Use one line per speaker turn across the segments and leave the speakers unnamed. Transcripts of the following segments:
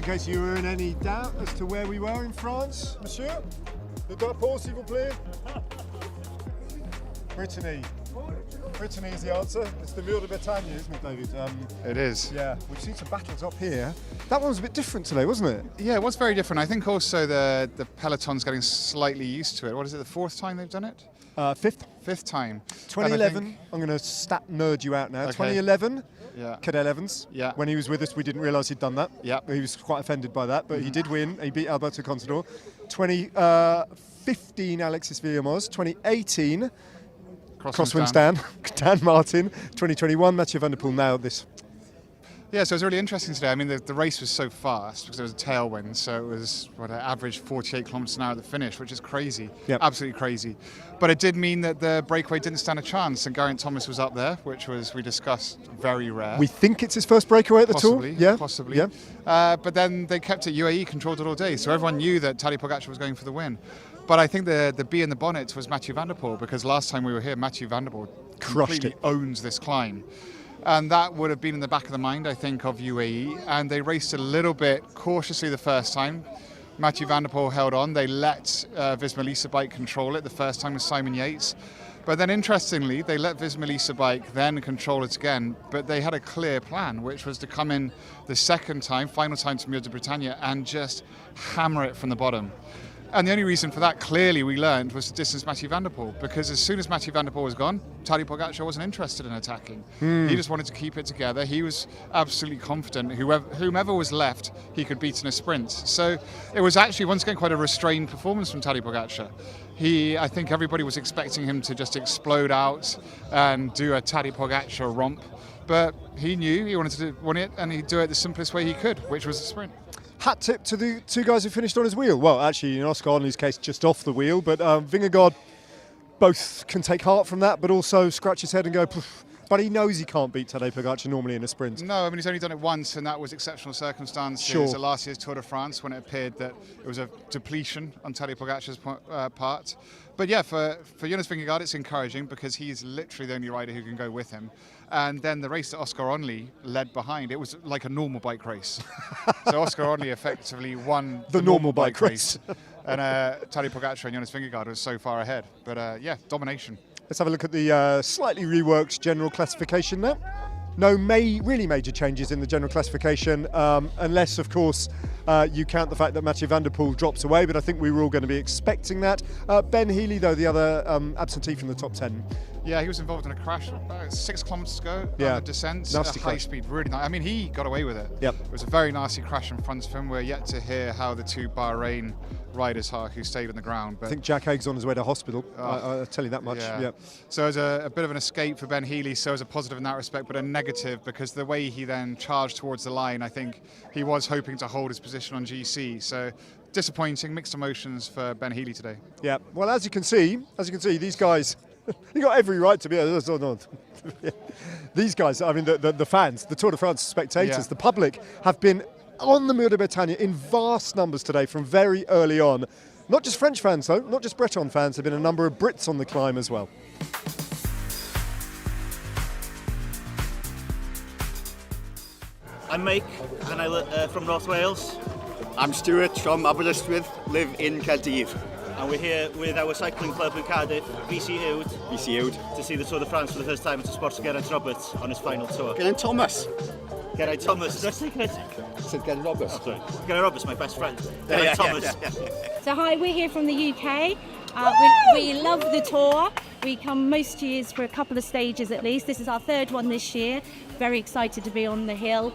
in case you were in any doubt as to where we were in France, monsieur. Le drapeau, s'il vous plaît. Brittany. Brittany is the answer. It's the Mur de Bretagne, isn't it, David?
It is.
Yeah, we've seen some battles up here. That one was a bit different today, wasn't it?
Yeah, it was very different. I think also the peloton's getting slightly used to it. What is it, the fourth time they've done it?
Fifth.
Fifth time.
2011, I'm going to stat nerd you out now.
Okay.
2011,
Yeah.
Cadel Evans.
Yeah.
When he was with us, we didn't realise he'd done that.
Yeah.
He was quite offended by that, but he did win. He beat Alberto Contador. 2015, Alexis Villamos. 2018, Crosswind Stan. Dan Martin. 2021, Mathieu van der Poel. Now this.
Yeah, so it was really interesting today. I mean, the race was so fast because there was a tailwind, so it was an average 48 kilometres an hour at the finish, which is crazy, absolutely crazy. But it did mean that the breakaway didn't stand a chance, and Geraint Thomas was up there, which was, we discussed, very rare.
We think it's his first breakaway at the Tour. Yeah,
possibly.
Yeah.
But then they kept it UAE, controlled it all day, so everyone knew that Tadej Pogačar was going for the win. But I think the bee in the bonnet was Mathieu van der Poel, because last time we were here, Mathieu van der Poel completely owns this climb. And that would have been in the back of the mind, I think, of UAE. And they raced a little bit cautiously the first time. Mathieu van der Poel held on. They let Visma Lease Bike control it the first time with Simon Yates. But then, interestingly, they let Visma Lease Bike then control it again. But they had a clear plan, which was to come in the second time, final time to Mur de Bretagne, and just hammer it from the bottom. And the only reason for that, clearly, we learned, was to distance Mathieu van der Poel, because as soon as Mathieu van der Poel was gone, Tadej Pogačar wasn't interested in attacking. He just wanted to keep it together. He was absolutely confident whomever was left, he could beat in a sprint. So it was actually, once again, quite a restrained performance from Tadej Pogačar. I think everybody was expecting him to just explode out and do a Tadej Pogačar romp, but he knew he wanted to win it, and he'd do it the simplest way he could, which was the sprint.
Hat tip to the two guys who finished on his wheel. Well, actually, in Oscar Onley's case, just off the wheel. But Vingegaard both can take heart from that, but also scratch his head and go, poof. But he knows he can't beat Tadej Pogačar normally in a sprint.
No, I mean, he's only done it once, and that was exceptional circumstances.
Sure.
At last year's Tour de France, when it appeared that it was a depletion on Tadej Pogačar's part. But yeah, for Jonas Vingegaard, it's encouraging because he's literally the only rider who can go with him. And then the race that Oscar Onley led behind, it was like a normal bike race. So Oscar Onley effectively won the normal bike race. And Tadej Pogačar and Jonas Vingegaard was so far ahead. But yeah, domination.
Let's have a look at the slightly reworked general classification now. No really major changes in the general classification, unless, of course, you count the fact that Mathieu van der Poel drops away, but I think we were all going to be expecting that. Ben Healy, though, the other absentee from the top 10.
Yeah, he was involved in a crash about 6 kilometres ago on
Yeah.
the descent.
Nasty
high
crash.
speed, really nice. I mean, he got away with it.
Yep.
It was a very nasty crash in front of him. We're yet to hear how the two Bahrain riders are who stayed on the ground. But
I think Jack Haig's on his way to hospital. I'll tell you that much.
Yeah.
Yep.
So it was a bit of an escape for Ben Healy, so it was a positive in that respect, but a negative because the way he then charged towards the line, I think he was hoping to hold his position on GC. So disappointing, mixed emotions for Ben Healy today.
Yeah. Well, as you can see, these guys, you got every right to be. These guys, I mean, the fans, the Tour de France spectators, the public have been on the Mur de Bretagne in vast numbers today from very early on. Not just French fans, though, not just Breton fans. There have been a number of Brits on the climb as well.
I'm Mike, and I live from North Wales.
I'm Stuart from Aberystwyth, live in Caerdydd.
And we're here with our cycling club in Cardiff, VC Uwd,
VC
to see the Tour de France for the first time at the Sports Geraint Roberts on his final tour.
Geraint Thomas.
Geraint Thomas, did I say Geraint?
I said Geraint Roberts.
Oh, sorry. Geraint Roberts, my best friend. Geraint Thomas.
So hi, we're here from the UK. We love the tour. We come most years for a couple of stages at least. This is our third one this year. Very excited to be on the hill.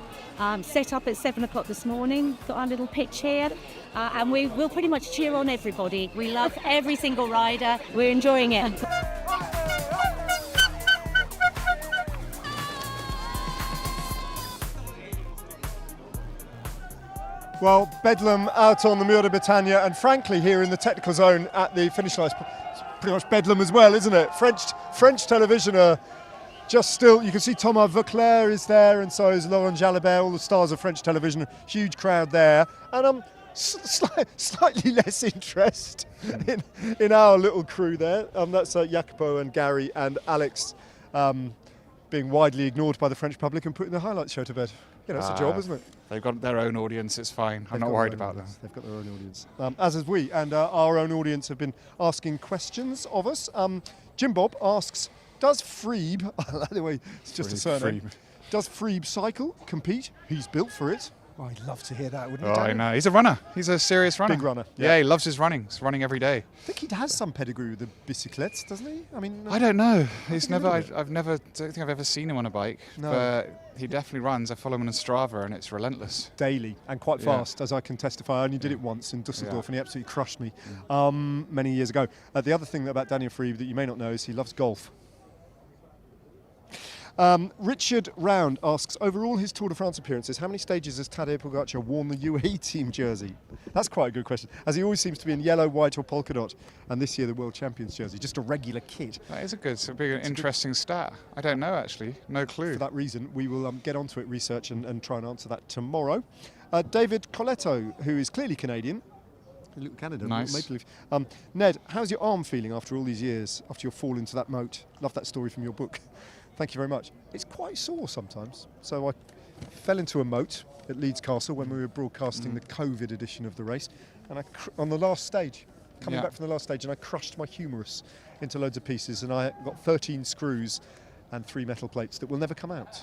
Set up at 7 o'clock this morning. Got our little pitch here. And we'll pretty much cheer on everybody. We love every single rider. We're enjoying it.
Well, Bedlam out on the Mur de Bretagne, and frankly, here in the technical zone at the finish line, it's pretty much Bedlam as well, isn't it? French television are just still. You can see Thomas Vauclair is there, and so is Laurent Jalabert, all the stars of French television. Huge crowd there, and slightly less interest in our little crew there. That's Jacopo and Gary and Alex being widely ignored by the French public and putting the highlights show to bed. it's a job, isn't it?
They've got their own audience, it's fine. I'm not worried about them.
They've got their own audience. As have we, and our own audience have been asking questions of us. Jim Bob asks, does Freeb, I like the way it's just a surname, does Freeb cycle, compete? He's built for it. Oh, I'd love to hear that, wouldn't you?
Oh, I know. He's a runner. He's a serious runner.
Big runner.
Yeah, he loves his running. He's running every day.
I think he has some pedigree with the bicyclettes, doesn't he? I mean,
I don't know. He's never. I don't think I've ever seen him on a bike.
No.
But he definitely runs. I follow him on Strava, and it's relentless.
Daily and quite fast, as I can testify. I only did it once in Dusseldorf, and he absolutely crushed me many years ago. The other thing about Daniel Freeb that you may not know is he loves golf. Richard Round asks, over all his Tour de France appearances, how many stages has Tadej Pogacar worn the UAE team jersey? That's quite a good question, as he always seems to be in yellow, white or polka dot, and this year the World Champions jersey, just a regular kit.
That is a big, interesting stat. I don't know, actually. No clue.
For that reason, we will get onto it, research, and try and answer that tomorrow. David Coletto, who is clearly Canadian, Little Canada,
nice.
Maple Leaf. Ned, how's your arm feeling after all these years, after your fall into that moat? Love that story from your book. Thank you very much. It's quite sore sometimes. So I fell into a moat at Leeds Castle when we were broadcasting the COVID edition of the race, and on the last stage, coming back from the last stage, and I crushed my humerus into loads of pieces, and I got 13 screws and 3 metal plates that will never come out.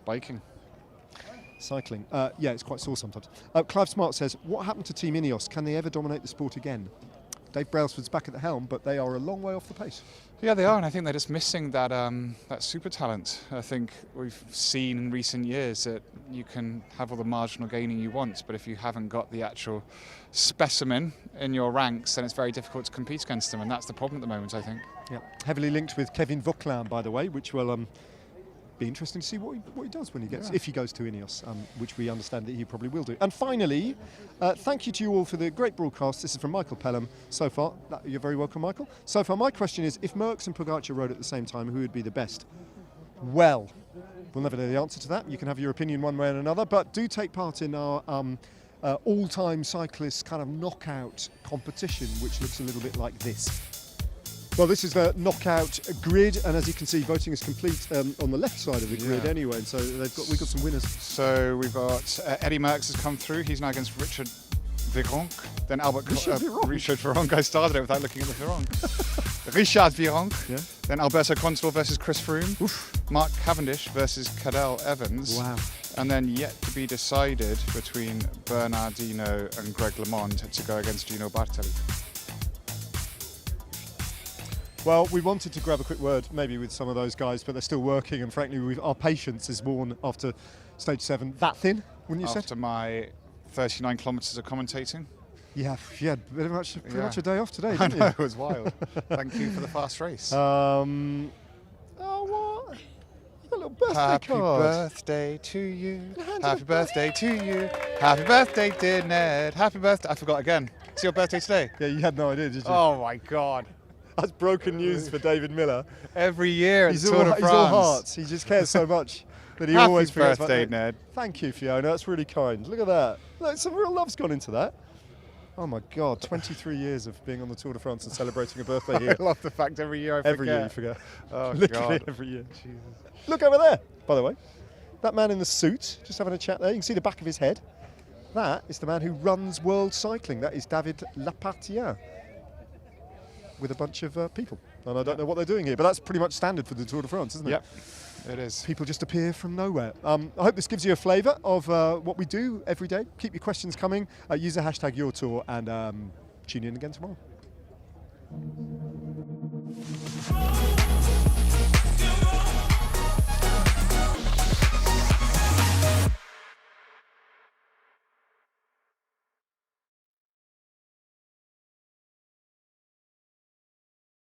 Biking.
Cycling. Yeah, it's quite sore sometimes. Clive Smart says, what happened to Team Ineos? Can they ever dominate the sport again? Dave Brailsford's back at the helm, but they are a long way off the pace.
Yeah, they are, and I think they're just missing that that super talent. I think we've seen in recent years that you can have all the marginal gaining you want, but if you haven't got the actual specimen in your ranks, then it's very difficult to compete against them, and that's the problem at the moment, I think.
Yeah, heavily linked with Kevin Vauquelin, by the way, which will be interesting to see what he does when he gets, if he goes to Ineos, which we understand that he probably will do. And finally, thank you to you all for the great broadcast. This is from Michael Pelham. So far, you're very welcome, Michael. So far, my question is, if Merckx and Pogacar rode at the same time, who would be the best? Well, we'll never know the answer to that. You can have your opinion one way or another, but do take part in our all-time cyclist kind of knockout competition, which looks a little bit like this. Well, this is the knockout grid, and as you can see, voting is complete on the left side of the grid anyway, and so we've got some winners.
So we've got Eddie Merckx has come through. He's now against Richard Virenque. Then Richard Virenque. I started it without looking at the Virenque. Richard Virenque. Yeah. Then Alberto Contador versus Chris Froome. Oof. Mark Cavendish versus Cadel Evans.
Wow.
And then yet to be decided between Bernardino and Greg LeMond to go against Gino Bartali.
Well, we wanted to grab a quick word maybe with some of those guys, but they're still working, and frankly, our patience is worn after stage 7. That thin, wouldn't you say?
After my 39 kilometres of commentating.
Yeah, you had pretty much a day off today, didn't
I know,
you?
it was wild. Thank you for the fast race.
Oh, what? You got a little birthday
Happy
card.
birthday to you. Happy birthday to you. Happy birthday, dear Ned. Happy birthday. I forgot again. It's your birthday today.
Yeah, you had no idea, did you?
Oh my God.
That's broken news for David Miller.
Every year at the Tour de France.
He's all hearts. He just cares so much that he
Happy
always forgets
birthday,
about
Ned.
Thank you, Fiona. That's really kind. Look at that. Look, some real love's gone into that. Oh my God, 23 years of being on the Tour de France and celebrating a birthday here.
I love the fact every year I forget.
Every year you forget.
Oh,
literally
God.
every year.
Jesus.
Look over there, by the way. That man in the suit, just having a chat there. You can see the back of his head. That is the man who runs World Cycling. That is David Lapartien, with a bunch of people. And I don't know what they're doing here, but that's pretty much standard for the Tour de France, isn't it?
Yep, it is.
People just appear from nowhere. I hope this gives you a flavour of what we do every day. Keep your questions coming. Use the hashtag YourTour, and tune in again tomorrow.